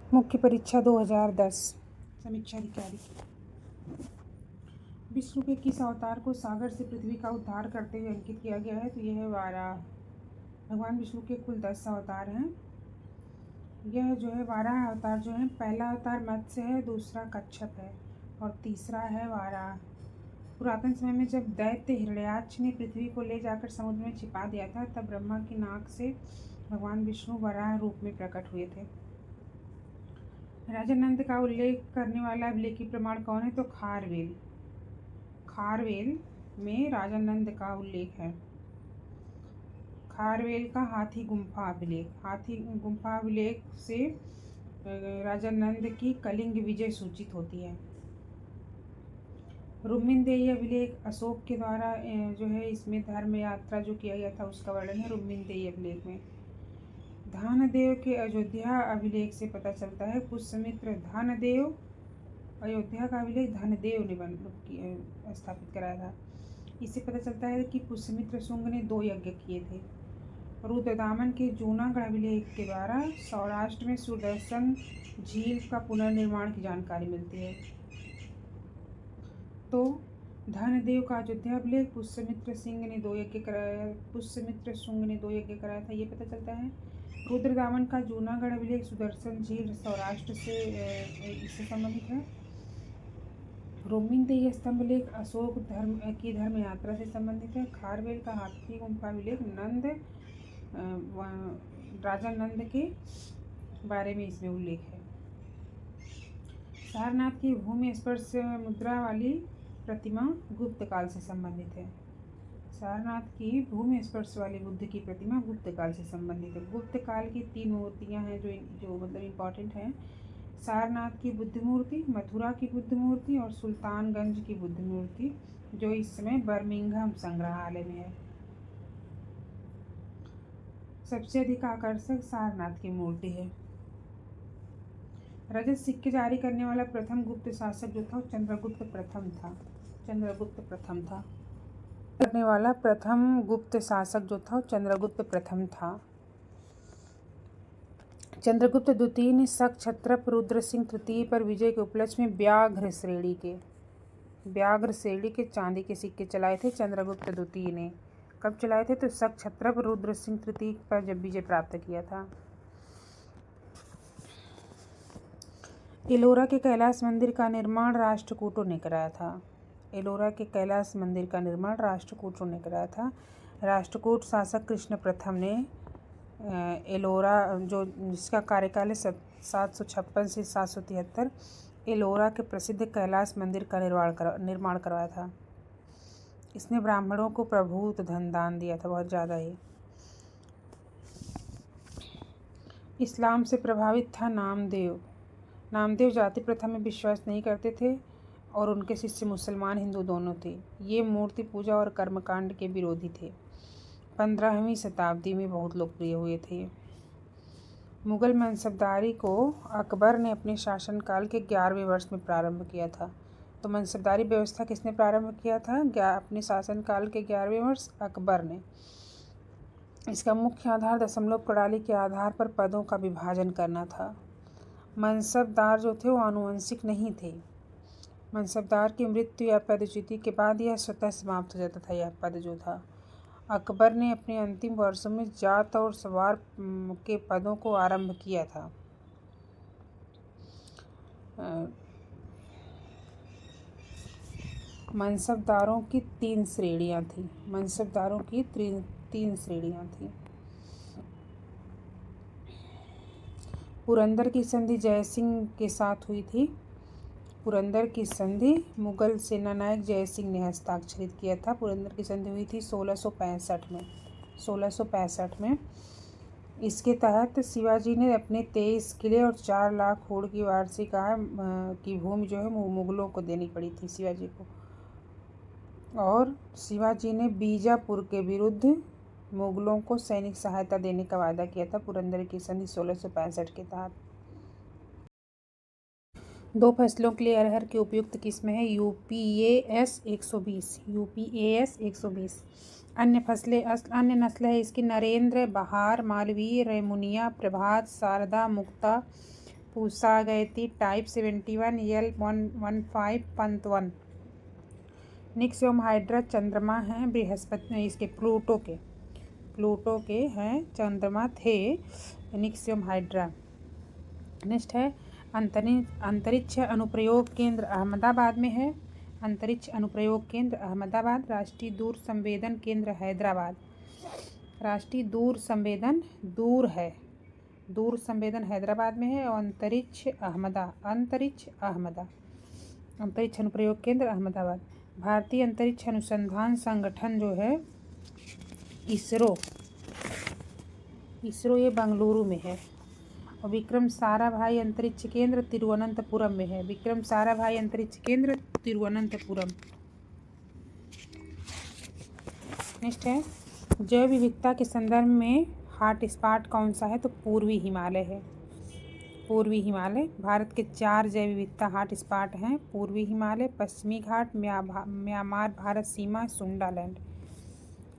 मुख्य परीक्षा 2010 समीक्षा अधिकारी। विष्णु के किस अवतार को सागर से पृथ्वी का उद्धार करते हुए अंकित किया गया है? तो यह है वाराह। भगवान विष्णु के कुल 10 अवतार हैं। यह जो है वाराह अवतार जो है, पहला अवतार मत्स्य है, दूसरा कच्छप है और तीसरा है वाराह। पुरातन समय में जब दैत्य हिरण्याक्ष ने पृथ्वी को ले जाकर समुद्र में छिपा दिया था, तब ब्रह्मा की नाक से भगवान विष्णु वराह रूप में प्रकट हुए थे। राजा नंद का उल्लेख करने वाला अभिलेखी प्रमाण कौन है? तो खारवेल। खारवेल में राजा नंद का उल्लेख है। खारवेल का हाथी गुम्फा अभिलेख। हाथी गुम्फा अभिलेख से राजा नंद की कलिंग विजय सूचित होती है। रुम्मिनदेही अभिलेख अशोक के द्वारा जो है, इसमें धर्म यात्रा जो किया गया था उसका वर्णन है रुम्मिनदेही अभिलेख में। धानदेव के अयोध्या अभिलेख से पता चलता है पुष्यमित्र धानदेव। अयोध्या का अभिलेख धनदेव ने स्थापित कराया था। इससे पता चलता है कि पुष्यमित्र शुंग ने 2 यज्ञ किए थे। रुद्रदामन के जूनागढ़ अभिलेख के द्वारा सौराष्ट्र में सुदर्शन झील का पुनर्निर्माण की जानकारी मिलती है। तो धनदेव का अयोध्या अभिलेख, पुष्यमित्र शुंग ने 2 यज्ञ कराया था, ये पता चलता है। रुद्रदामन का जूनागढ़ अभिलेख सुदर्शन झील सौराष्ट्र से इससे संबंधित है। रुम्मिनदेही स्तंभ लेख अशोक धर्म यात्रा से संबंधित है। खारवेल का हाथी गुम्फा अभिलेख राजा नंद के बारे में इसमें उल्लेख है। सारनाथ की भूमि स्पर्श मुद्रा वाली प्रतिमा गुप्त काल से संबंधित है। सारनाथ की भूमि स्पर्श वाली बुद्ध की प्रतिमा गुप्त काल से संबंधित है। गुप्त काल की 3 मूर्तियां हैं जो मतलब इम्पॉर्टेंट हैं। सारनाथ की बुद्ध मूर्ति, मथुरा की बुद्ध मूर्ति और सुल्तानगंज की बुद्ध मूर्ति, जो इस समय बर्मिंघम संग्रहालय में है। सबसे अधिक आकर्षक सारनाथ की मूर्ति है। रजत सिक्के जारी करने वाला प्रथम गुप्त शासक जो था चंद्रगुप्त प्रथम था। करने वाला प्रथम गुप्त शासक जो था चंद्रगुप्त प्रथम था। चंद्रगुप्त द्वितीय ने शक क्षत्रप रुद्र सिंह तृतीय पर विजय के उपलक्ष्य में व्याघ्र श्रेणी के चांदी के सिक्के चलाए थे। चंद्रगुप्त द्वितीय ने कब चलाए थे? तो शक क्षत्रप रुद्र सिंह तृतीय पर जब विजय प्राप्त किया था। एलोरा के कैलाश मंदिर का निर्माण राष्ट्रकूटों ने कराया था। एलोरा के कैलाश मंदिर का निर्माण राष्ट्रकूटों ने कराया था। राष्ट्रकूट शासक कृष्ण प्रथम ने एलोरा, जो जिसका कार्यकाल है 756 से 773, एलोरा के प्रसिद्ध कैलाश मंदिर का निर्माण करवाया था। इसने ब्राह्मणों को प्रभूत धन दान दिया था, बहुत ज़्यादा ही। इस्लाम से प्रभावित था नामदेव। नामदेव जाति प्रथा में विश्वास नहीं करते थे और उनके शिष्य मुसलमान हिंदू दोनों थे। ये मूर्ति पूजा और कर्मकांड के विरोधी थे। 15वीं शताब्दी में बहुत लोकप्रिय हुए थे। मुगल मनसबदारी को अकबर ने अपने शासनकाल के 11वें वर्ष में प्रारंभ किया था। तो मनसबदारी व्यवस्था किसने प्रारंभ किया था? अपने शासनकाल के 11वें वर्ष अकबर ने। इसका मुख्य आधार दशमलव प्रणाली के आधार पर पदों का विभाजन करना था। मनसबदार जो थे वो आनुवंशिक नहीं थे। मनसबदार की मृत्यु या पदच्युति के बाद यह स्वतः समाप्त हो जाता था। यह पद जो था, अकबर ने अपने अंतिम वर्षों में जाट और सवार के पदों को आरंभ किया था। मनसबदारों की 3 श्रेणियां थी। मनसबदारों की 3 श्रेणियां थी। पुरंदर की संधि जयसिंह के साथ हुई थी। पुरंदर की संधि मुगल सेनानायक जयसिंह ने हस्ताक्षरित किया था। पुरंदर की संधि हुई थी 1665 में। इसके तहत शिवाजी ने अपने 23 किले और 4 लाख होड़ की वार्षिक आय की भूमि जो है मुगलों को देनी पड़ी थी शिवाजी को। और शिवाजी ने बीजापुर के विरुद्ध मुगलों को सैनिक सहायता देने का वादा किया था पुरंदर की संधि 1665 के तहत। 2 फसलों के लिए अरहर की उपयुक्त किस्म है UPAS 120। अन्य नस्ल है इसकी नरेंद्र, बहार, मालवीय, रेमुनिया, प्रभात, शारदा, मुक्ता, पूसा गए थी टाइप 71 L115.1। निक्स एवं हाइड्रा चंद्रमा हैं बृहस्पति, इसके प्लूटो के हैं चंद्रमा थे निक्स एवं हाइड्रा। नेक्स्ट है अंतरिक्ष अनुप्रयोग केंद्र अहमदाबाद में है। अंतरिक्ष अनुप्रयोग केंद्र अहमदाबाद। राष्ट्रीय दूर संवेदन केंद्र हैदराबाद। राष्ट्रीय दूर संवेदन हैदराबाद में है। और अंतरिक्ष अनुप्रयोग केंद्र अहमदाबाद। भारतीय अंतरिक्ष अनुसंधान संगठन जो है इसरो ये बेंगलुरु में है। और विक्रम साराभाई अंतरिक्ष केंद्र तिरुवनंतपुरम में है। विक्रम साराभाई अंतरिक्ष केंद्र तिरुवनंतपुरम। नेक्स्ट है जैव विविधता के संदर्भ में हॉटस्पॉट कौन सा है? तो पूर्वी हिमालय है। पूर्वी हिमालय। भारत के 4 जैव विविधता हॉटस्पॉट हैं। पूर्वी हिमालय, पश्चिमी घाट, म्यांमार भारत सीमा, सुंडालैंड।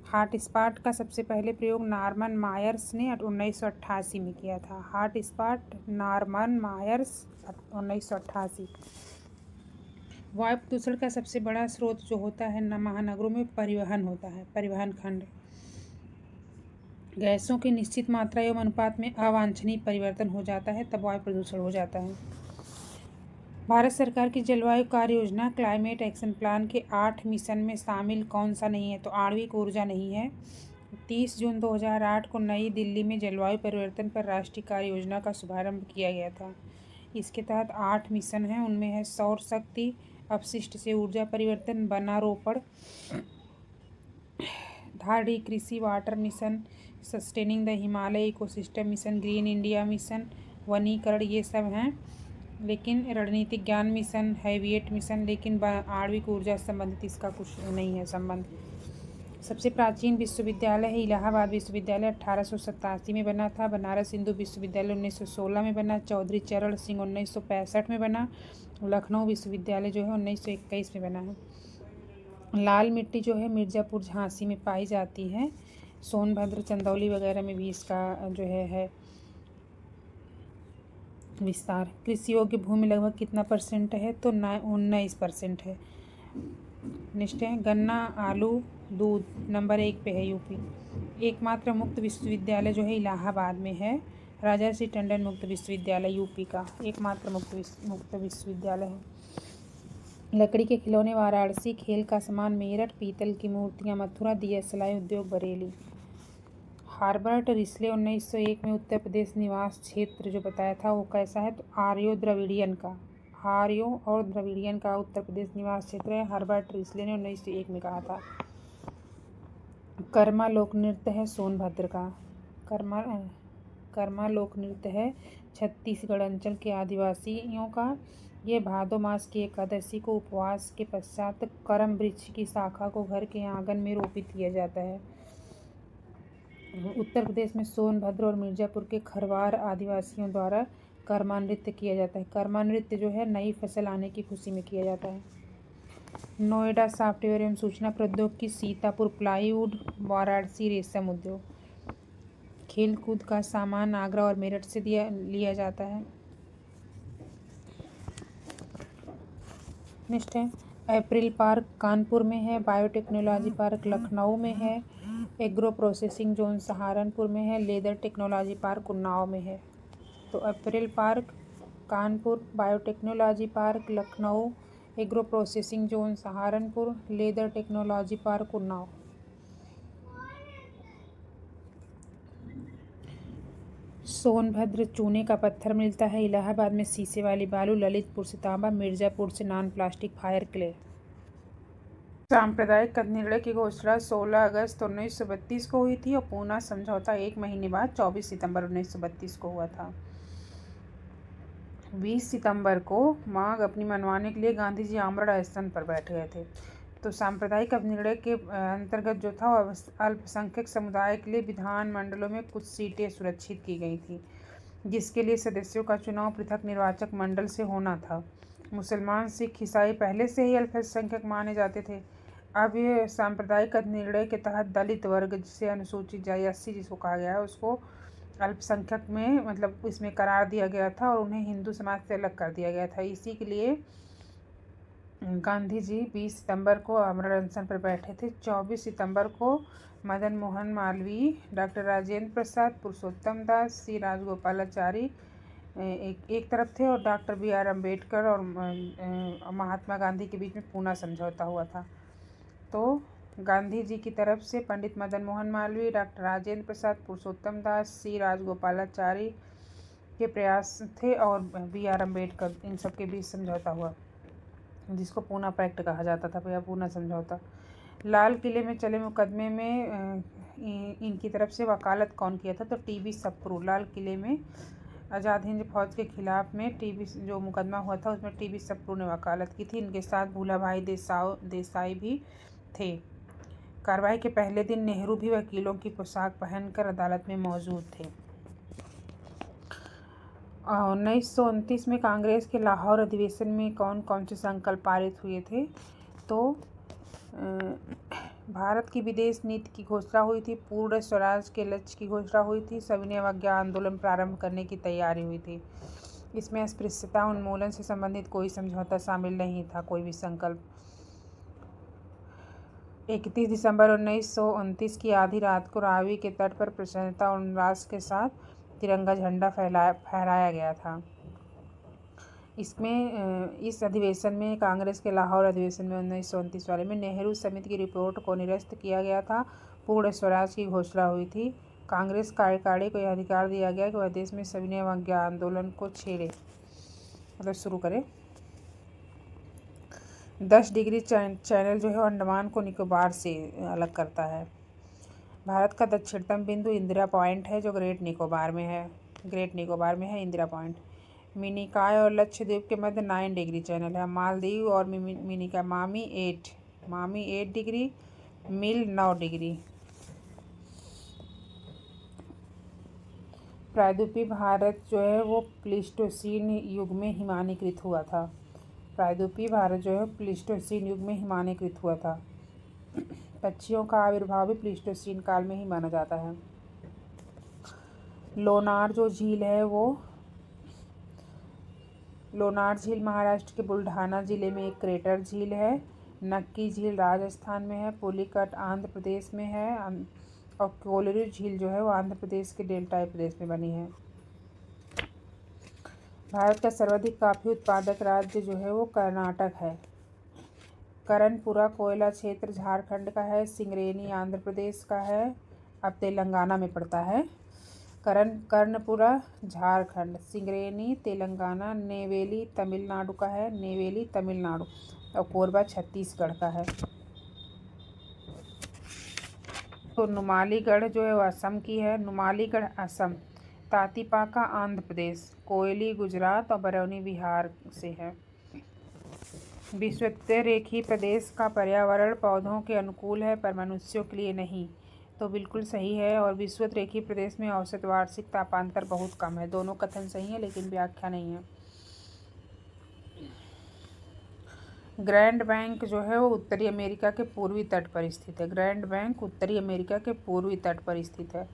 हॉटस्पॉट का सबसे पहले प्रयोग नॉर्मन मायर्स ने 1988 में किया था। Hotspot Norman Myers 1988। वायु प्रदूषण का सबसे बड़ा स्रोत जो होता है महानगरों में परिवहन होता है, परिवहन खंड। गैसों की निश्चित मात्रा एवं अनुपात में अवांछनीय परिवर्तन हो जाता है तब वायु प्रदूषण हो जाता है। भारत सरकार की जलवायु कार्य योजना क्लाइमेट एक्शन प्लान के 8 मिशन में शामिल कौन सा नहीं है? तो आणविक ऊर्जा नहीं है। 30 जून 2008 को नई दिल्ली में जलवायु परिवर्तन पर राष्ट्रीय कार्य योजना का शुभारंभ किया गया था। इसके तहत 8 मिशन हैं। उनमें है सौर शक्ति, अपशिष्ट से ऊर्जा परिवर्तन, वनारोपण, धाड़ी कृषि, water mission, sustaining the Himalaya ecosystem mission, green India mission, वनीकरण, ये सब हैं। लेकिन रणनीतिक ज्ञान मिशन, हैविएट मिशन, लेकिन आणविक ऊर्जा संबंधित इसका कुछ नहीं है संबंध। सबसे प्राचीन विश्वविद्यालय है इलाहाबाद विश्वविद्यालय। 1887 में बना था। बनारस हिंदू विश्वविद्यालय 1916 में बना। चौधरी चरण सिंह 1965 में बना। लखनऊ विश्वविद्यालय जो है 1921 में बना है। लाल मिट्टी जो है मिर्ज़ापुर झांसी में पाई जाती है। सोनभद्र चंदौली वगैरह में भी इसका जो है विस्तार। कृषि योग्य भूमि लगभग कितना % है? तो 19% है। नेक्स्ट है गन्ना, आलू, दूध नंबर 1 पे है यूपी। एकमात्र मुक्त विश्वविद्यालय जो है इलाहाबाद में है। राजर्षि टंडन मुक्त विश्वविद्यालय यूपी का एकमात्र मुक्त विश्वविद्यालय है। लकड़ी के खिलौने वाराणसी, खेल का सामान मेरठ, पीतल की मूर्तियाँ मथुरा, दिया सिलाई उद्योग बरेली। हार्बर्ट रिस्ले 1901 में उत्तर प्रदेश निवास क्षेत्र जो बताया था वो कैसा है? तो आर्यो और द्रविडियन का उत्तर प्रदेश निवास क्षेत्र है। हार्बर्ट रिस्ले ने 1901 में कहा था। कर्मा लोक नृत्य है सोनभद्र का। कर्मा लोक नृत्य है छत्तीसगढ़ अंचल के आदिवासियों का। ये भादो मास की एकादशी को उपवास के पश्चात करम वृक्ष की शाखा को घर के आंगन में रोपित किया जाता है। उत्तर प्रदेश में सोनभद्र और मिर्ज़ापुर के खरवार आदिवासियों द्वारा कर्मा नृत्य किया जाता है। कर्मा नृत्य जो है नई फसल आने की खुशी में किया जाता है। नोएडा सॉफ्टवेयर एवं सूचना प्रौद्योगिकी, सीतापुर प्लाईवुड, वाराणसी रेशम उद्योग। खेल कूद का सामान आगरा और मेरठ से लिया जाता है। नेक्स्ट है एप्रिल पार्क कानपुर में है। बायोटेक्नोलॉजी पार्क लखनऊ में है। एग्रो प्रोसेसिंग जोन सहारनपुर में है। लेदर टेक्नोलॉजी पार्क उन्नाव में है। तो April park Kanpur, biotechnology park Lucknow, agro processing zone Saharanpur, leather technology park Unnao. Sonbhadra चूने का पत्थर मिलता है। इलाहाबाद में शीशे वाली बालू, ललितपुर से तांबा, मिर्ज़ापुर से नॉन प्लास्टिक फायर क्ले। सांप्रदायिक निर्णय की घोषणा 16 अगस्त 1932 को हुई थी और पूना समझौता 1 महीने बाद 24 सितंबर 1932 को हुआ था। 20 सितंबर को मांग अपनी मनवाने के लिए गांधी जी आमरण अनशन पर बैठ गए थे। तो सांप्रदायिक निर्णय के अंतर्गत जो था अल्पसंख्यक समुदाय के लिए विधानमंडलों में कुछ सीटें सुरक्षित की गई थी, जिसके लिए सदस्यों का चुनाव पृथक निर्वाचक मंडल से होना था। मुसलमान, सिख, ईसाई पहले से ही अल्पसंख्यक माने जाते थे। अब ये सांप्रदायिक निर्णय के तहत दलित वर्ग, जिसे अनुसूचित जाति 80 जिसको कहा गया है, उसको अल्पसंख्यक में मतलब इसमें करार दिया गया था और उन्हें हिंदू समाज से अलग कर दिया गया था। इसी के लिए गांधी जी 20 सितंबर को अमर अनशन पर बैठे थे। 24 सितंबर को मदन मोहन मालवीय, डॉक्टर राजेंद्र प्रसाद, पुरुषोत्तम दास, सी राजगोपालाचारी एक तरफ थे और डॉक्टर BR अम्बेडकर और महात्मा गांधी के बीच में पूना समझौता हुआ था। तो गांधी जी की तरफ से पंडित मदन मोहन मालवीय, डॉक्टर राजेंद्र प्रसाद, पुरुषोत्तम दास, सी राजगोपालाचारी के प्रयास थे और BR अम्बेडकर, इन सब के बीच समझौता हुआ जिसको पूना पैक्ट कहा जाता था या पूना समझौता। लाल किले में चले मुकदमे में इनकी तरफ से वकालत कौन किया था? तो TB सप्रू। लाल किले में आज़ाद हिंद फौज के खिलाफ में जो मुकदमा हुआ था उसमें TB सप्रू ने वकालत की थी। इनके साथ भूलाभाई देसाई भी थे। कार्रवाई के पहले दिन नेहरू भी वकीलों की पोशाक पहनकर अदालत में मौजूद थे। 1929 में कांग्रेस के लाहौर अधिवेशन में कौन कौन से संकल्प पारित हुए थे? तो भारत की विदेश नीति की घोषणा हुई थी, पूर्ण स्वराज के लक्ष्य की घोषणा हुई थी, सविनय अवज्ञा आंदोलन प्रारंभ करने की तैयारी हुई थी। इसमें अस्पृश्यता उन्मूलन से संबंधित कोई समझौता शामिल नहीं था, कोई भी संकल्प। 31 दिसंबर 1929 की आधी रात को रावी के तट पर प्रसन्नता और उल्लास के साथ तिरंगा झंडा फहराया गया था। इस अधिवेशन में, कांग्रेस के लाहौर अधिवेशन में 1929 वाले में, नेहरू समिति की रिपोर्ट को निरस्त किया गया था। पूर्ण स्वराज की घोषणा हुई थी। कांग्रेस कार्यकारिणी को यह अधिकार दिया गया कि वह देश में सविनय अवज्ञा आंदोलन को छेड़े, मतलब शुरू करे। 10 डिग्री चैनल जो है अंडमान को निकोबार से अलग करता है। भारत का दक्षिणतम बिंदु इंदिरा पॉइंट है जो ग्रेट निकोबार में है इंदिरा पॉइंट। मिनिकॉय और लक्षद्वीप के मध्य 9 डिग्री चैनल है। मालदीव और मामी 8 डिग्री, मिल 9 डिग्री। प्रायद्वीपीय भारत जो है वो प्लीस्टोसीन युग में हिमानीकृत हुआ था। पक्षियों का आविर्भाव भी प्लीस्टोसीन काल में ही माना जाता है। लोनार झील महाराष्ट्र के बुल्ढाना जिले में एक क्रेटर झील है। नक्की झील राजस्थान में है। पुलिकट आंध्र प्रदेश में है और कोलरू झील जो है वो आंध्र प्रदेश के डेल्टा प्रदेश में बनी है। भारत का सर्वाधिक कॉफी उत्पादक राज्य जो है वो कर्नाटक है। करनपुरा कोयला क्षेत्र झारखंड का है। सिंगरेनी आंध्र प्रदेश का है, अब तेलंगाना में पड़ता है। कर्नपुरा झारखंड, सिंगरेनी तेलंगाना, नेवेली तमिलनाडु का है, और कोरबा छत्तीसगढ़ का है। तो नुमालीगढ़ जो है वो असम की है। नुमालीगढ़ असम, तातीपाका आंध्र प्रदेश, कोयली गुजरात और बरौनी बिहार से है। विषुववृत्तीय प्रदेश का पर्यावरण पौधों के अनुकूल है पर मनुष्यों के लिए नहीं, तो बिल्कुल सही है। और विषुववृत्तीय प्रदेश में औसत वार्षिक तापांतर बहुत कम है। दोनों कथन सही है लेकिन व्याख्या नहीं है। ग्रैंड बैंक जो है वो उत्तरी अमेरिका के पूर्वी तट पर स्थित है। ग्रैंड बैंक उत्तरी अमेरिका के पूर्वी तट पर स्थित है।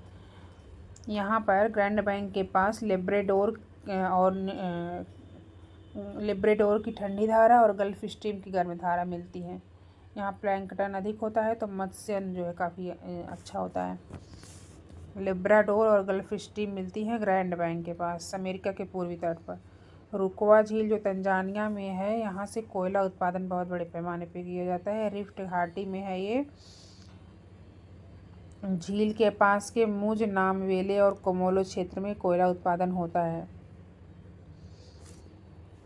यहाँ पर ग्रैंड बैंक के पास लेब्रेडोर की ठंडी धारा और गल्फ स्ट्रीम की गर्म धारा मिलती है। यहाँ प्लैंकटन अधिक होता है तो मत्स्यन जो है काफ़ी अच्छा होता है। लेब्राडोर और गल्फ स्ट्रीम मिलती है ग्रैंड बैंक के पास, अमेरिका के पूर्वी तट पर। रुकवा झील जो तंजानिया में है, यहाँ से कोयला उत्पादन बहुत बड़े पैमाने पर किया जाता है। रिफ्ट घाटी में है ये। झील के पास के मुज, नामवेले और कोमोलो क्षेत्र में कोयला उत्पादन होता है।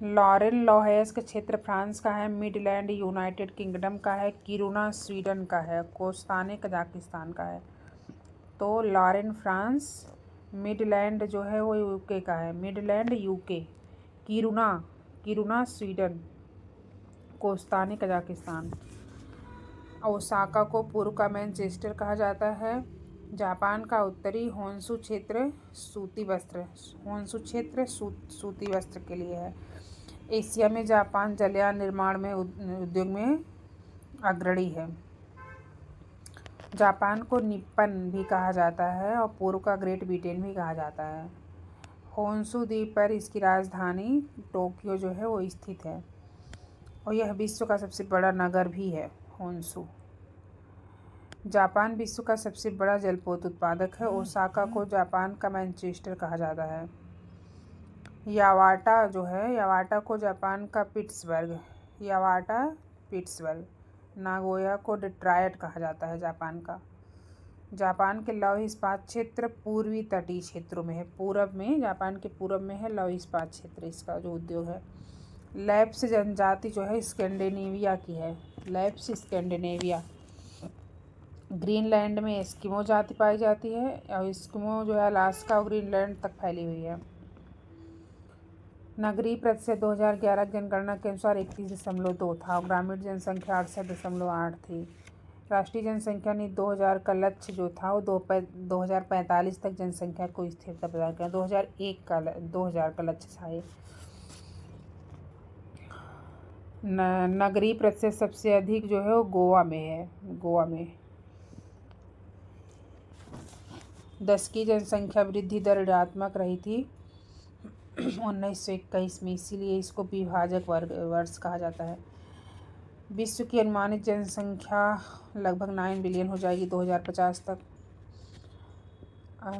लॉरेन लोहेस्क क्षेत्र फ्रांस का है। मिडलैंड यूनाइटेड किंगडम का है। किरुना स्वीडन का है। कोस्ताने कजाकिस्तान का है। तो लॉरेन फ्रांस, मिडलैंड जो है वो यूके का है। Midland UK, Kiruna Sweden, कोस्ताने Kazakhstan. Osaka को पूर्व का मैनचेस्टर कहा जाता है। जापान का उत्तरी होन्शु क्षेत्र सूती वस्त्र के लिए है। एशिया में जापान जलयान निर्माण में उद्योग में अग्रणी है। जापान को निप्पन भी कहा जाता है और पूर्व का ग्रेट ब्रिटेन भी कहा जाता है। होन्शु द्वीप पर इसकी राजधानी टोक्यो जो है वो स्थित है और यह विश्व का सबसे बड़ा नगर भी है होन्शु। जापान विश्व का सबसे बड़ा जलपोत उत्पादक है। ओसाका को जापान का मैनचेस्टर कहा जाता है। यावाटा को जापान का पिट्सबर्ग, नागोया को डेट्रॉयट कहा जाता है जापान का। जापान के लौह इस्पात क्षेत्र पूर्वी तटीय क्षेत्रों में है। जापान के पूरब में है लौह इस्पात क्षेत्र, इसका जो उद्योग है। लैप्स जनजाति जो है स्कैंडिनेविया की है। Lapse Scandinavia. ग्रीनलैंड में एस्किमो जाति पाई जाती है और एस्किमो जो है अलास्का और ग्रीनलैंड तक फैली हुई है। नगरीय प्रतिशत 2011 जनगणना के अनुसार 31.2 था और ग्रामीण जनसंख्या 68.8 थी। राष्ट्रीय जनसंख्या नीति 2000 का लक्ष्य जो था वो 2045 तक जनसंख्या को स्थिरता प्रदान किया। 2000 का लक्ष्य था ये। नगरीय प्रतिशत सबसे अधिक जो है वो गोवा में है। 10 की जनसंख्या वृद्धि दर ऋणात्मक रही थी 1921 में, इसीलिए इसको विभाजक वर्ष कहा जाता है। विश्व की अनुमानित जनसंख्या लगभग 9 बिलियन हो जाएगी 2050 तक।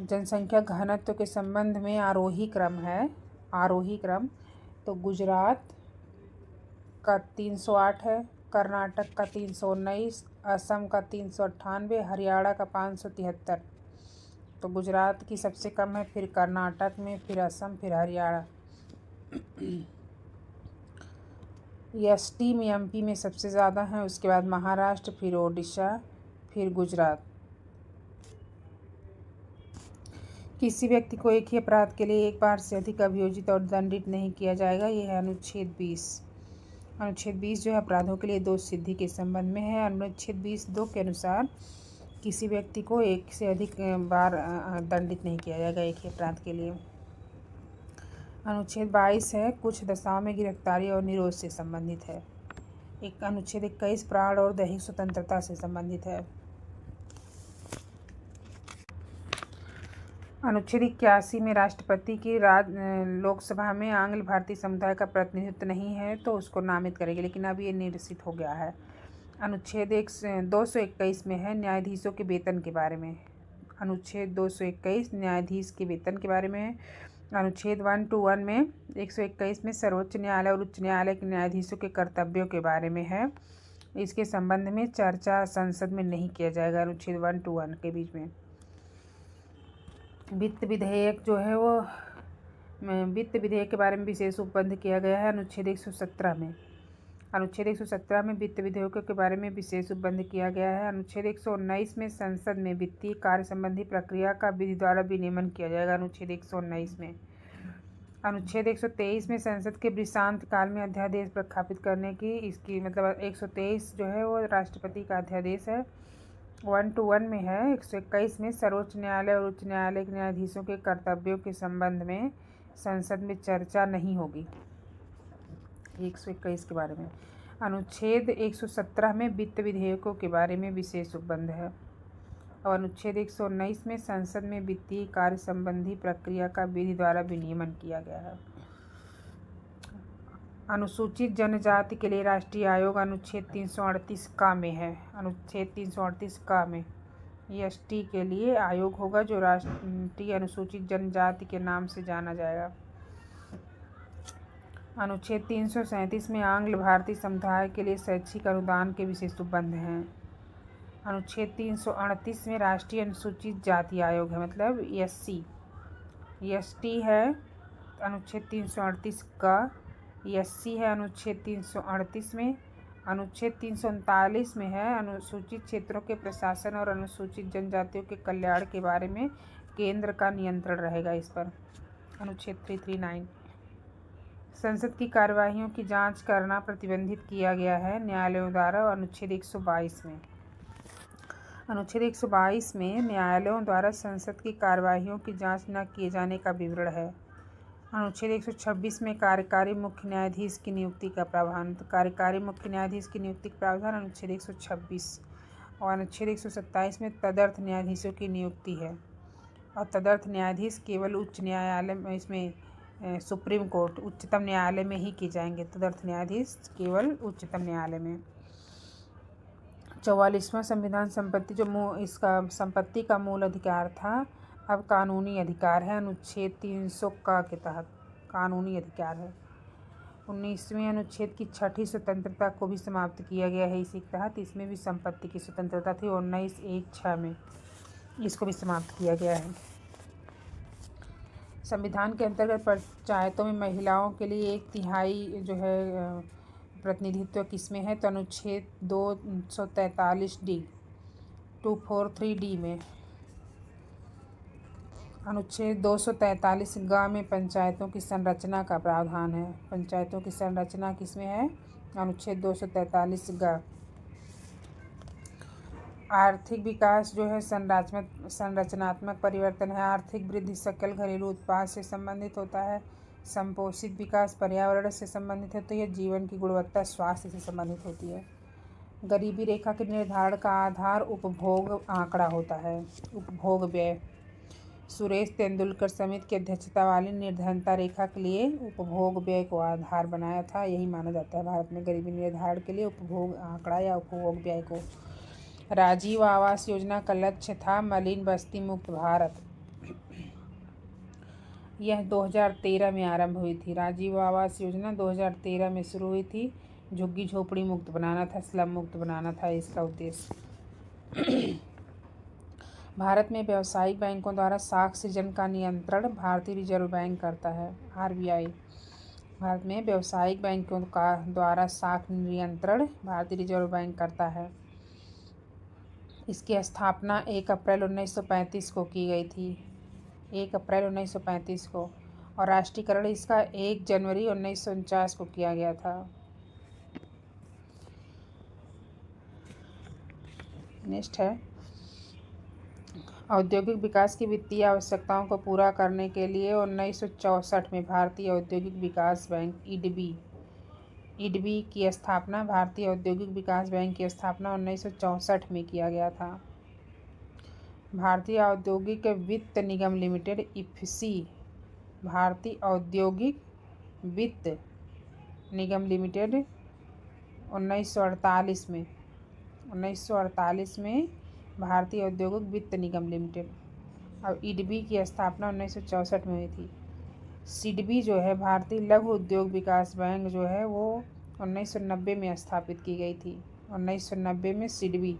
जनसंख्या घनत्व के संबंध में आरोही क्रम तो गुजरात का 308 है, कर्नाटक का 319, असम का 398, हरियाणा का 573। तो गुजरात की सबसे कम है, फिर कर्नाटक में, फिर असम, फिर हरियाणा। एसटी में एमपी में सबसे ज़्यादा है, उसके बाद महाराष्ट्र, फिर ओडिशा, फिर गुजरात। किसी व्यक्ति को एक ही अपराध के लिए एक बार से अधिक अभियोजित और दंडित नहीं किया जाएगा। यह है अनुच्छेद 20। अनुच्छेद 20 जो है अपराधों के लिए दोष सिद्धि के संबंध में है। अनुच्छेद 20(2) के अनुसार किसी व्यक्ति को एक से अधिक बार दंडित नहीं किया जाएगा एक ही अपराध के लिए। अनुच्छेद 22 है कुछ दशाओं में गिरफ्तारी और निरोध से संबंधित है। अनुच्छेद 21 प्राण और दैहिक स्वतंत्रता से संबंधित है। अनुच्छेद 81 में राष्ट्रपति की लोकसभा में आंग्ल भारतीय समुदाय का प्रतिनिधित्व नहीं है तो उसको नामित करेगी, लेकिन अब ये निरसित हो गया है। अनुच्छेद 221 में है न्यायाधीशों के वेतन के बारे में। अनुच्छेद 221 न्यायाधीश के वेतन के बारे में है। अनुच्छेद 121 में 121 में सर्वोच्च न्यायालय और उच्च न्यायालय के न्यायाधीशों के कर्तव्यों के बारे में है। इसके संबंध में चर्चा संसद में नहीं किया जाएगा। अनुच्छेद 121 के बीच में वित्त विधेयक जो है वो वित्त विधेयक के बारे में विशेष उपबंध किया गया है। अनुच्छेद 117 में वित्त विधेयकों के बारे में विशेष उपबंध किया गया है। अनुच्छेद 119 में संसद में वित्तीय कार्य संबंधी प्रक्रिया का विधि द्वारा विनियमन किया जाएगा। अनुच्छेद 119 में। अनुच्छेद 123 में संसद के वृषांत काल में अध्यादेश प्रख्यापित करने की इसकी 123 जो है वो राष्ट्रपति का अध्यादेश है। 121 में है 121 में सर्वोच्च न्यायालय और उच्च न्यायालय के न्यायाधीशों के कर्तव्यों के संबंध में संसद में चर्चा नहीं होगी 121 के बारे में। अनुच्छेद 117 में वित्त विधेयकों के बारे में विशेष उपबंध है और अनुच्छेद 119 में संसद में वित्तीय कार्य संबंधी प्रक्रिया का विधि द्वारा विनियमन किया गया है। अनुसूचित जनजाति के लिए राष्ट्रीय आयोग अनुच्छेद 338 का में है। अनुच्छेद 338 का में एसटी के लिए आयोग होगा जो राष्ट्रीय अनुसूचित जनजाति के नाम से जाना जाएगा। अनुच्छेद 337 में आंग्ल भारतीय समुदाय के लिए शैक्षिक अनुदान के विशेष उपबंध हैं। अनुच्छेद 338 में राष्ट्रीय अनुसूचित जाति आयोग है, मतलब एससी। एसटी है अनुच्छेद 338 का, एससी है अनुच्छेद 338 में। अनुच्छेद 339 में है अनुसूचित क्षेत्रों के प्रशासन और अनुसूचित जनजातियों के कल्याण के बारे में केंद्र का नियंत्रण रहेगा इस पर। अनुच्छेद 339 संसद की कार्यवाहियों की जांच करना प्रतिबंधित किया गया है न्यायालयों द्वारा। अनुच्छेद 122 में न्यायालयों द्वारा संसद की कार्यवाहियों की जांच न किए जाने का विवरण है। अनुच्छेद 126 में कार्यकारी मुख्य न्यायाधीश की नियुक्ति का प्रावधान। कार्यकारी मुख्य न्यायाधीश की नियुक्ति का प्रावधान अनुच्छेद 126। और अनुच्छेद 127 में तदर्थ न्यायाधीशों की नियुक्ति है। और तदर्थ न्यायाधीश केवल उच्च न्यायालय में, इसमें सुप्रीम कोर्ट, उच्चतम न्यायालय में ही किए जाएंगे। तदर्थ न्यायाधीश केवल उच्चतम न्यायालय में। 44वां संविधान इसका संपत्ति का मूल अधिकार था, अब कानूनी अधिकार है। अनुच्छेद 300 के तहत कानूनी अधिकार है। 19वें अनुच्छेद की 6ठी स्वतंत्रता को भी समाप्त किया गया है इसी के तहत। इसमें भी संपत्ति की स्वतंत्रता थी। 1916 में इसको भी समाप्त किया गया है। संविधान के अंतर्गत पंचायतों में महिलाओं के लिए 1/3 जो है प्रतिनिधित्व किसमें है, तो अनुच्छेद 243D 243D में, अनुच्छेद 243 ग में पंचायतों की संरचना का प्रावधान है। पंचायतों की संरचना किसमें है, अनुच्छेद 243 ग। आर्थिक विकास जो है संरचनात्मक परिवर्तन है। आर्थिक वृद्धि सकल घरेलू उत्पाद से संबंधित होता है। संपोषित विकास पर्यावरण से संबंधित होती है। जीवन की गुणवत्ता स्वास्थ्य से संबंधित होती है। गरीबी रेखा के निर्धारण का आधार उपभोग आंकड़ा होता है, उपभोग व्यय। सुरेश तेंदुलकर समिति की अध्यक्षता वाली निर्धनता रेखा के लिए उपभोग व्यय को आधार बनाया था। यही माना जाता है भारत में गरीबी निर्धारण के लिए उपभोग आंकड़ा या उपभोग व्यय को। राजीव आवास योजना का लक्ष्य था मलिन बस्ती मुक्त भारत। यह 2013 में आरंभ हुई थी। राजीव आवास योजना 2013 में शुरू हुई थी। झुग्गी झोपड़ी मुक्त बनाना था, स्लम मुक्त बनाना था इसका उद्देश्य। भारत में व्यावसायिक बैंकों द्वारा साख सृजन का नियंत्रण भारतीय रिजर्व बैंक करता है, RBI। भारत में व्यावसायिक बैंकों का द्वारा साख नियंत्रण भारतीय रिजर्व बैंक करता है। इसकी स्थापना 1 अप्रैल 1935 को की गई थी, 1 अप्रैल 1935 को। और राष्ट्रीयकरण इसका 1 जनवरी 1949 को किया गया था। नेक्स्ट है, औद्योगिक विकास की वित्तीय आवश्यकताओं को पूरा करने के लिए 1964 में भारतीय औद्योगिक विकास बैंक IDB की स्थापना, भारतीय औद्योगिक विकास बैंक की स्थापना 1964 में किया गया था। भारतीय औद्योगिक वित्त निगम लिमिटेड IFC, भारतीय औद्योगिक वित्त निगम लिमिटेड 1948 में भारतीय औद्योगिक वित्त निगम लिमिटेड। और IDB की स्थापना 1964 में हुई थी। SIDBI जो है भारतीय लघु उद्योग विकास बैंक जो है वो 1990 में स्थापित की गई थी, 1990 में SIDBI।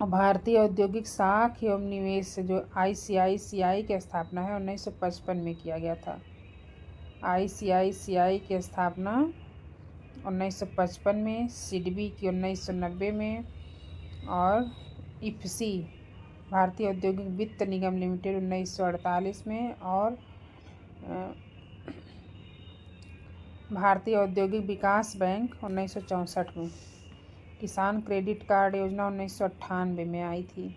भारतीय औद्योगिक साख एवं निवेश जो ICICI की स्थापना है 1955 में किया गया था। ICICI की स्थापना 1955 में, SIDBI की 1990 में, और IFC भारतीय औद्योगिक वित्त निगम लिमिटेड 1948 में, और भारतीय औद्योगिक विकास बैंक 1964 में। किसान क्रेडिट कार्ड योजना 1998 में आई थी।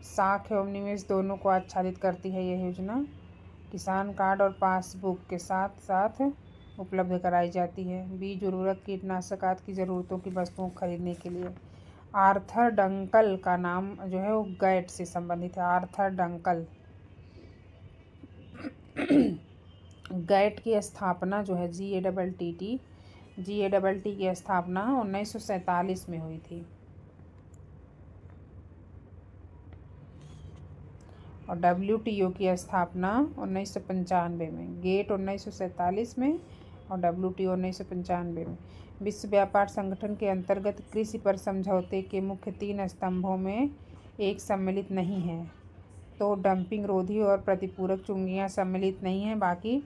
साख एवं निवेश दोनों को आच्छादित करती है यह योजना। किसान कार्ड और पासबुक के साथ साथ उपलब्ध कराई जाती है। बीज, उर्वरक, कीटनाशक आदि की ज़रूरतों की वस्तुओं को खरीदने के लिए। आर्थर डंकल का नाम जो है वो गैट से संबंधित है। Arthur Dunkel. गैट की स्थापना जो है GATT की स्थापना 1947 में हुई थी। और WTO की स्थापना 1995 में। गेट 1947 में और WTO 1995 में। विश्व व्यापार संगठन के अंतर्गत कृषि पर समझौते के मुख्य 3 स्तंभों में एक सम्मिलित नहीं है, तो डंपिंग रोधी और प्रतिपूरक चुंगियां सम्मिलित नहीं हैं। बाकी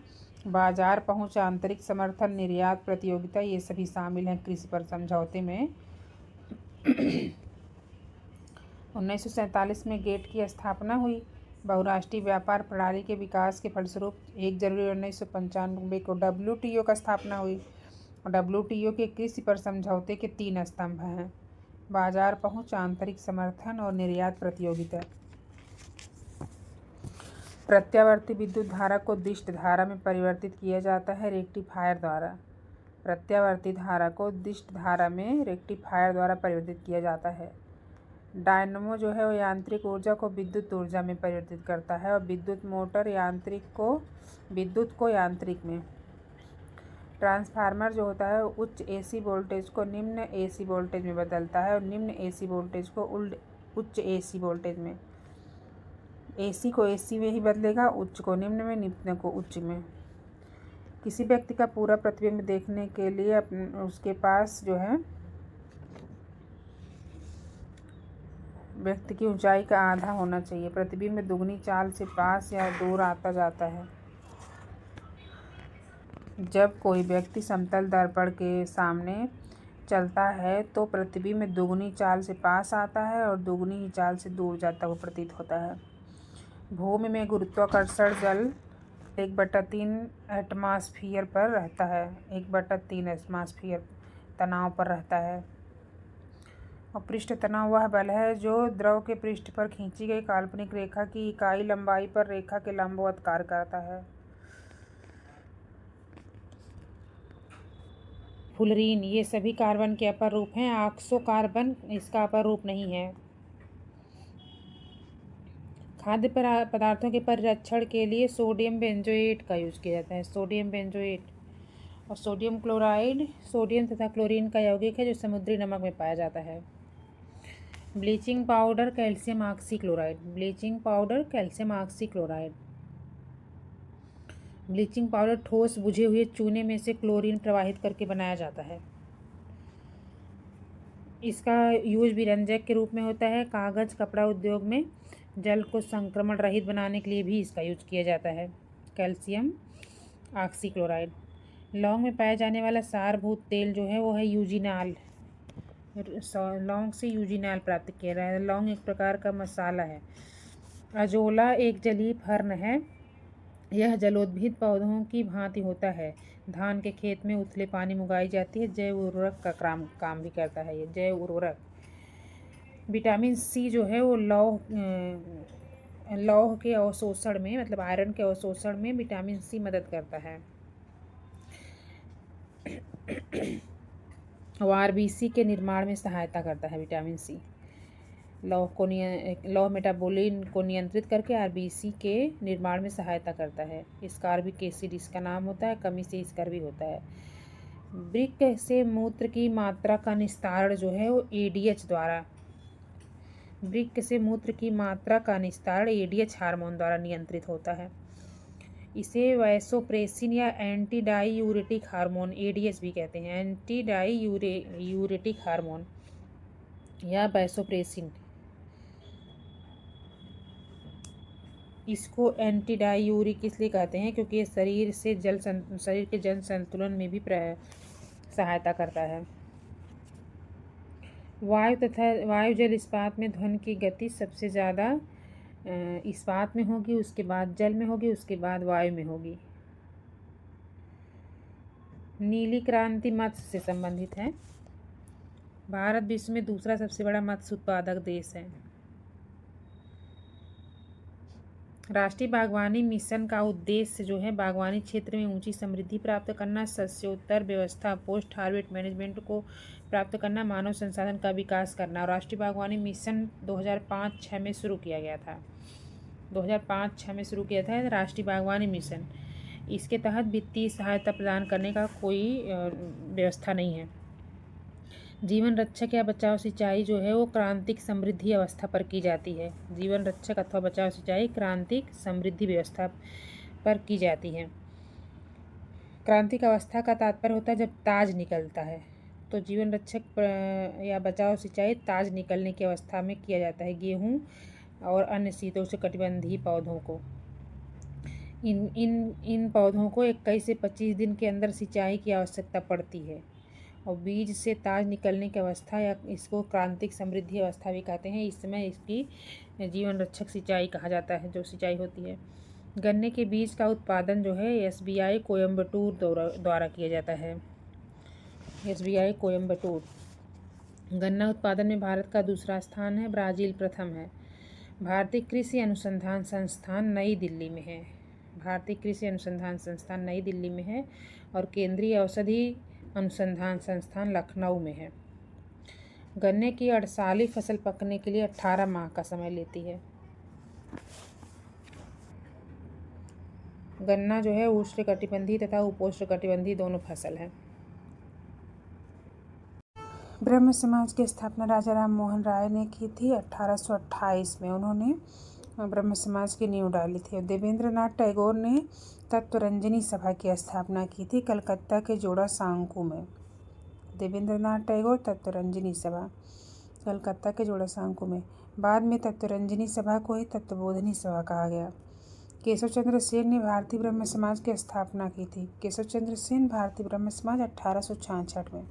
बाजार पहुंच, आंतरिक समर्थन, निर्यात प्रतियोगिता ये सभी शामिल हैं कृषि पर समझौते में। 1947 में गेट की स्थापना हुई। बहुराष्ट्रीय व्यापार प्रणाली के विकास के फलस्वरूप 1 जनवरी 1995 को WTO का स्थापना हुई। WTO के कृषि पर समझौते के 3 स्तंभ हैं: बाजार पहुंच, आंतरिक समर्थन और निर्यात प्रतियोगिता। प्रत्यावर्ती विद्युत धारा को दिष्ट धारा में परिवर्तित किया जाता है रेक्टिफायर द्वारा। प्रत्यावर्ती धारा को दिष्ट धारा में रेक्टिफायर द्वारा परिवर्तित किया जाता है। डायनमो जो है वो यांत्रिक ऊर्जा को विद्युत ऊर्जा में परिवर्तित करता है और विद्युत मोटर विद्युत को यांत्रिक में। ट्रांसफार्मर जो होता है उच्च एसी वोल्टेज को निम्न एसी वोल्टेज में बदलता है और निम्न एसी वोल्टेज को उच्च एसी वोल्टेज में। एसी को एसी में ही बदलेगा, उच्च को निम्न में, निम्न को उच्च में। किसी व्यक्ति का पूरा प्रतिबिंब देखने के लिए उसके पास जो है व्यक्ति की ऊंचाई का आधा होना चाहिए। प्रतिबिंब दुगनी चाल से पास या दूर आता जाता है। जब कोई व्यक्ति समतल दर्पण के सामने चलता है तो प्रतिबिंब दुगनी चाल से पास आता है और दुगनी ही चाल से दूर जाता हुआ प्रतीत होता है। भूमि में गुरुत्वाकर्षण जल 1/3 एटमॉस्फेयर पर रहता है, 1/3 एटमॉस्फेयर तनाव पर रहता है। और पृष्ठ तनाव वह बल है जो द्रव के पृष्ठ पर खींची गई काल्पनिक रेखा की इकाई लंबाई पर रेखा के लंबवत कार्य करता है। फुलरीन ये सभी कार्बन के अपर रूप हैं। ऑक्सो कार्बन इसका अपर रूप नहीं है। खाद्य पदार्थों के परिरक्षण के लिए सोडियम बेंजोएट का यूज किया जाता है। सोडियम बेंजोएट और सोडियम क्लोराइड सोडियम तथा क्लोरीन का यौगिक है जो समुद्री नमक में पाया जाता है। Bleaching powder calcium oxychloride. Bleaching powder calcium oxychloride. Bleaching powder ठोस बुझे हुए चूने में से क्लोरीन प्रवाहित करके बनाया जाता है। इसका यूज विरंजक के रूप में होता है। कागज़ कपड़ा उद्योग में जल को संक्रमण रहित बनाने के लिए भी इसका यूज किया जाता है। Calcium oxychloride. लौंग में पाया जाने वाला सारभूत तेल जो है वो है यूजिनाल। लौंग से यूजिनाल प्राप्त किया जाता है। लौंग एक प्रकार का मसाला है। अजोला एक जलीय फर्न है। यह जलोद्भिद पौधों की भांति होता है। धान के खेत में उथले पानी में उगाई जाती है। जैव उर्वरक का काम भी करता है ये जैव उर्वरक। विटामिन सी जो है वो लौह के अवशोषण में मतलब आयरन के अवशोषण में विटामिन सी मदद करता है। और आरबीसी के निर्माण में सहायता करता है विटामिन सी। लौह मेटाबोलिन को नियंत्रित करके आरबीसी के निर्माण में सहायता करता है। स्कार्बिक एसिड इसका नाम होता है, कमी से स्कर्वी होता है। वृक्क से मूत्र की मात्रा का निस्तारण जो है वो एडीएच द्वारा वृक्क से मूत्र की मात्रा का निस्तारण एडीएच हार्मोन द्वारा नियंत्रित होता है। इसे वैसोप्रेसिन या एंटी डाईयूरेटिक हार्मोन एडीएच भी कहते हैं। एंटी डाईयूरेटिक हार्मोन या वैसोप्रेसिन, इसको एंटी डाईयूरिक इसलिए कहते हैं क्योंकि ये शरीर के जल संतुलन में भी सहायता करता है। वायु जल इस्पात में ध्वनि की गति सबसे ज़्यादा इस्पात में होगी, उसके बाद जल में होगी, उसके बाद वायु में होगी। नीली क्रांति मत्स्य से संबंधित है। भारत विश्व में दूसरा सबसे बड़ा मत्स्य उत्पादक देश है। राष्ट्रीय बागवानी मिशन का उद्देश्य जो है बागवानी क्षेत्र में ऊंची समृद्धि प्राप्त करना, शस्योत्तर व्यवस्था, पोस्ट हार्वेस्ट मैनेजमेंट को प्राप्त करना, मानव संसाधन का विकास करना। और राष्ट्रीय बागवानी मिशन 2005-06 में शुरू किया गया था। 2005-06 में शुरू किया था राष्ट्रीय बागवानी मिशन। इसके तहत वित्तीय सहायता प्रदान करने का कोई व्यवस्था नहीं है। जीवन रक्षक या बचाव सिंचाई जो है वो क्रांतिक समृद्धि अवस्था पर की जाती है। जीवन रक्षक अथवा बचाव सिंचाई क्रांतिक समृद्धि व्यवस्था पर की जाती है। क्रांतिक अवस्था का तात्पर्य होता है जब ताज निकलता है, तो जीवन रक्षक या बचाव सिंचाई ताज निकलने की अवस्था में किया जाता है। गेहूँ और अन्य शीतोष्णकटिबंधीय पौधों को इन पौधों को 21 से 25 दिन के अंदर सिंचाई की आवश्यकता पड़ती है। और बीज से ताज निकलने की अवस्था या इसको क्रांतिक समृद्धि अवस्था भी कहते हैं। इस समय इसकी जीवन रक्षक सिंचाई कहा जाता है जो सिंचाई होती है। गन्ने के बीज का उत्पादन जो है एसबीआई कोयम्बटूर द्वारा किया जाता है। एसबीआई कोयम्बटूर। गन्ना उत्पादन में भारत का दूसरा स्थान है, ब्राज़ील प्रथम है। भारतीय कृषि अनुसंधान संस्थान नई दिल्ली में है। भारतीय कृषि अनुसंधान संस्थान नई दिल्ली में है। और केंद्रीय औषधि अनुसंधान संस्थान लखनऊ में है। गन्ने की 48 फसल पकने के लिए 18 माह का समय लेती है। गन्ना जो है उष्णकटिबंधीय तथा उपोष्णकटिबंधीय दोनों फसल है। ब्रह्म समाज की स्थापना राजा राम मोहन राय ने की थी 1828 में। उन्होंने ब्रह्म समाज की नींव डाली थी। और देवेंद्रनाथ टैगोर ने तत्वरंजनी सभा की स्थापना की थी कलकत्ता के जोड़ा सांकू में। देवेंद्रनाथ टैगोर तत्वरंजनी सभा कलकत्ता के जोड़ा सांकू में। बाद में तत्वरंजनी सभा को ही तत्वबोधिनी सभा कहा गया। केशव चंद्र सेन ने भारतीय ब्रह्म समाज की स्थापना की थी। केशव चंद्र सेन भारतीय ब्रह्म समाज 1866 में।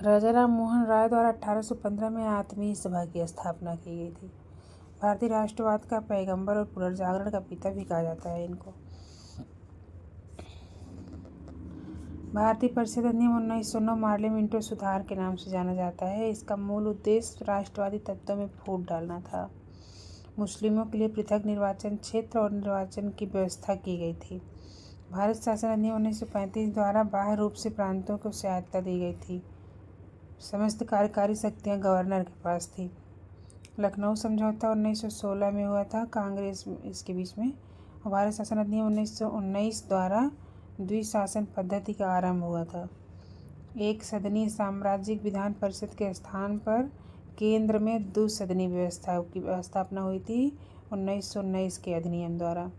राजा राम मोहन राय द्वारा 1815 में आत्मीय सभा की स्थापना की गई थी। भारतीय राष्ट्रवाद का पैगंबर और पुनर्जागरण का पिता भी कहा जाता है इनको। भारतीय परिषद अधिनियम 1909 मार्ले मिंटो सुधार के नाम से जाना जाता है। इसका मूल उद्देश्य राष्ट्रवादी तत्वों में फूट डालना था। मुस्लिमों के लिए पृथक निर्वाचन क्षेत्र और निर्वाचन की व्यवस्था की गई थी। भारत शासन अधिनियम 1935 द्वारा बाह्य रूप से प्रांतों को स्वायत्तता दी गई थी। समस्त कार्यकारी शक्तियाँ गवर्नर के पास थी। लखनऊ समझौता 1916 में हुआ था कांग्रेस इसके बीच में। और भारत शासन अधिनियम 1919 द्वारा द्विशासन पद्धति का आरंभ हुआ था। एक सदनीय साम्राज्यिक विधान परिषद के स्थान पर केंद्र में द्विसदनीय व्यवस्था की स्थापना हुई थी 1919 के अधिनियम द्वारा।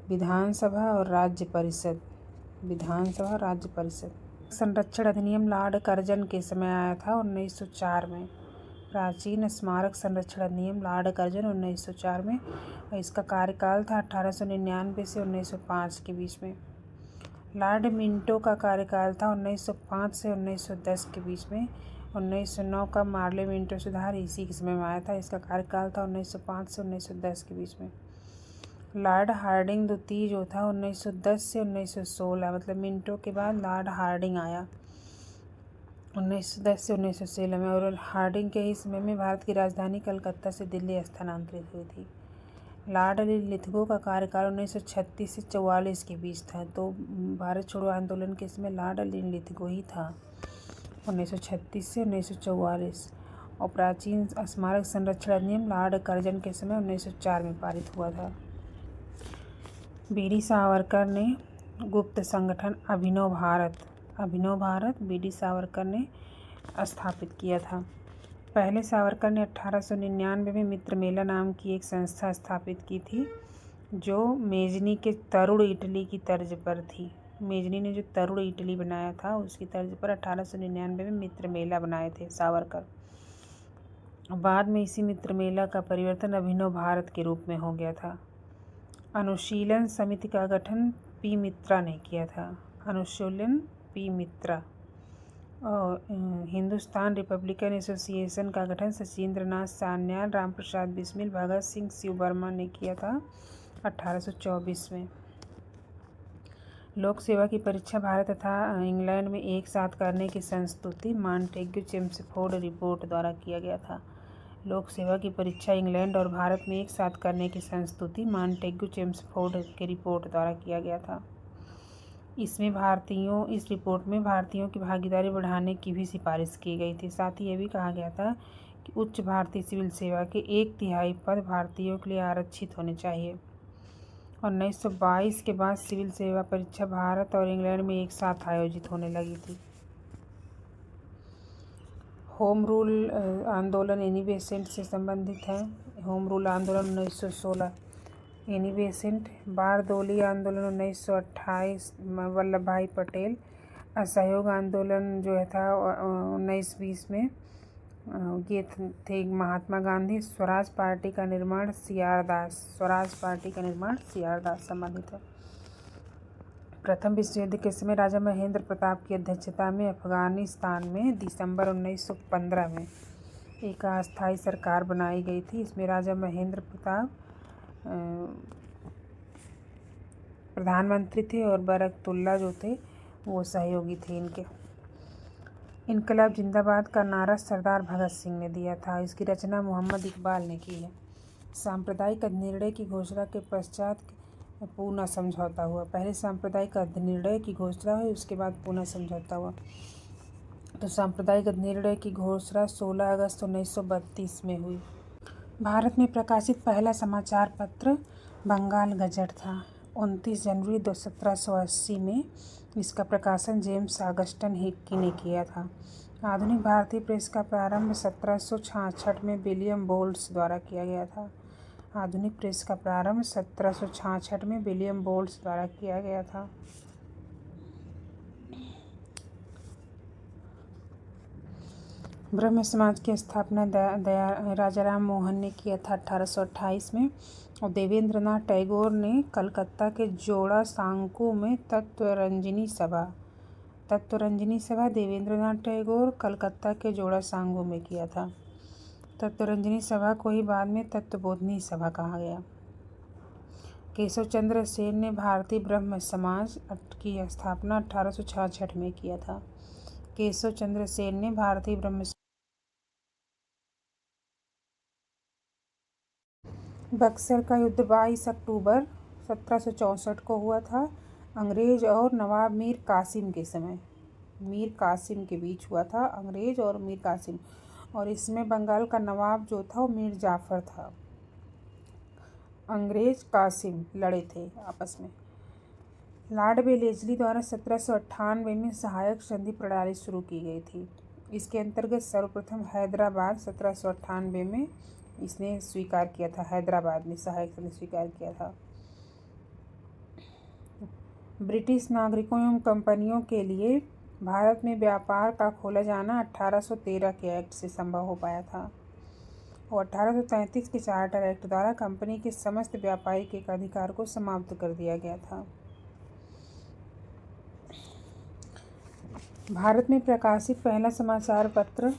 विधानसभा और राज्य परिषद। विधानसभा राज्य परिषद संरक्षण अधिनियम लॉर्ड कर्जन के समय आया था 1904 में। प्राचीन स्मारक संरक्षण अधिनियम लॉर्ड कर्जन 1904 में। और इसका कार्यकाल था 1899 से 1905 के बीच में। लॉर्ड मिंटो का कार्यकाल था 1905 से 1910 के बीच में। 1909 का मार्ले मिंटो सुधार इसी के समय में आया था। इसका कार्यकाल था 1905 से 1910 के बीच में। लॉर्ड हार्डिंग द्वितीय जो था 1910 से 1916, मतलब मिंटो के बाद लॉर्ड हार्डिंग आया 1910 से 1916 में। और हार्डिंग के ही समय में भारत की राजधानी कलकत्ता से दिल्ली स्थानांतरित हुई थी। लॉर्ड लिथगो का कार्यकाल 1936 से 44 के बीच था। तो भारत छोड़ो आंदोलन के समय लॉर्ड लिथगो ही था 1936 से 1944। और प्राचीन स्मारक संरक्षण अधिनियम लॉर्ड कर्जन के समय 1904 में पारित हुआ था। बीडी सावरकर ने गुप्त संगठन अभिनव भारत बीडी सावरकर ने स्थापित किया था। पहले सावरकर ने 1899 में मित्र मेला नाम की एक संस्था स्थापित की थी जो मेजनी के तरुण इटली की तर्ज पर थी। मेजनी ने जो तरुण इटली बनाया था उसकी तर्ज पर 1899 में मित्र मेला बनाए थे सावरकर। बाद में इसी मित्र मेला का परिवर्तन अभिनव भारत के रूप में हो गया था। अनुशीलन समिति का गठन पी मित्रा ने किया था। अनुशीलन पी मित्रा। और हिंदुस्तान रिपब्लिकन एसोसिएशन का गठन सचिंद्र नाथ सान्याल, राम प्रसाद बिस्मिल, भगत सिंह, शिव वर्मा ने किया था 1824 में। लोक सेवा की परीक्षा भारत तथा इंग्लैंड में एक साथ करने की संस्तुति मॉन्टेग्यू चेम्सफोर्ड रिपोर्ट द्वारा किया गया था। लोक सेवा की परीक्षा इंग्लैंड और भारत में एक साथ करने की संस्तुति मॉन्टेग्यू चेम्सफोर्ड के रिपोर्ट द्वारा किया गया था। इस रिपोर्ट में भारतीयों की भागीदारी बढ़ाने की भी सिफारिश की गई थी। साथ ही यह भी कहा गया था कि उच्च भारतीय सिविल सेवा के 1/3 पद भारतीयों के लिए आरक्षित होने चाहिए। 1922 के बाद सिविल सेवा परीक्षा भारत और इंग्लैंड में एक साथ आयोजित होने लगी थी। होम रूल आंदोलन एनी बेसेंट से संबंधित है। होम रूल आंदोलन 1916 एनी बेसेंट। बारदोली आंदोलन 1928 वल्लभ भाई पटेल। असहयोग आंदोलन जो है था 1920 में ये थे महात्मा गांधी। स्वराज पार्टी का निर्माण सीआर दास संबंधित है। प्रथम विश्व युद्ध के समय राजा महेंद्र प्रताप की अध्यक्षता में अफगानिस्तान में दिसंबर 1915 में एक अस्थायी सरकार बनाई गई थी। इसमें राजा महेंद्र प्रताप प्रधानमंत्री थे और बरकतुल्ला जो थे वो सहयोगी थे इनके। इनकलाब जिंदाबाद का नारा सरदार भगत सिंह ने दिया था। इसकी रचना मोहम्मद इकबाल ने की है। सांप्रदायिक निर्णय की घोषणा के पश्चात पूना समझौता हुआ। पहले सांप्रदायिक अधिनिर्णय की घोषणा हुई, उसके बाद पूना समझौता हुआ। तो सांप्रदायिक अधिनिर्णय की घोषणा 16 अगस्त 1932 में हुई। भारत में प्रकाशित पहला समाचार पत्र बंगाल गजट था। 29 जनवरी 1780 में इसका प्रकाशन जेम्स ऑगस्टन हिक्की ने किया था। आधुनिक भारतीय प्रेस का प्रारंभ 1766 में विलियम बोल्ट्स द्वारा किया गया था। आधुनिक प्रेस का प्रारंभ 1766 में विलियम बोल्ट्स द्वारा किया गया था। ब्रह्म समाज की स्थापना राजाराम मोहन ने किया था 1828 में, और देवेंद्रनाथ टैगोर ने कलकत्ता के जोड़ा सांकू में तत्वरंजनी सभा देवेंद्रनाथ टैगोर कलकत्ता के जोड़ा सांगू में किया था। तत्वरंजनी सभा को ही बाद में तत्वबोधिनी सभा कहा गया। केशव चंद्र सेन ने भारतीय ब्रह्म समाज की स्थापना 1866 में किया था। केशव चंद्र सेन ने भारतीय ब्रह्म बक्सर का युद्ध 22 अक्टूबर 1764 को हुआ था। अंग्रेज और नवाब मीर कासिम के समय, मीर कासिम के बीच हुआ था, अंग्रेज और मीर कासिम। और इसमें बंगाल का नवाब जो था वो मीर जाफर था। अंग्रेज कासिम लड़े थे आपस में। लॉर्ड वेलेस्ली द्वारा 1798 में सहायक संधि प्रणाली शुरू की गई थी। इसके अंतर्गत सर्वप्रथम हैदराबाद 1798 में इसने स्वीकार किया था। हैदराबाद में सहायक संधि स्वीकार किया था। ब्रिटिश नागरिकों एवं कंपनियों के लिए भारत में व्यापार का खोला जाना 1813 के एक्ट से संभव हो पाया था, और 1833 के चार्टर एक्ट द्वारा कंपनी के समस्त व्यापारिक अधिकार को समाप्त कर दिया गया था। भारत में प्रकाशित पहला समाचार पत्र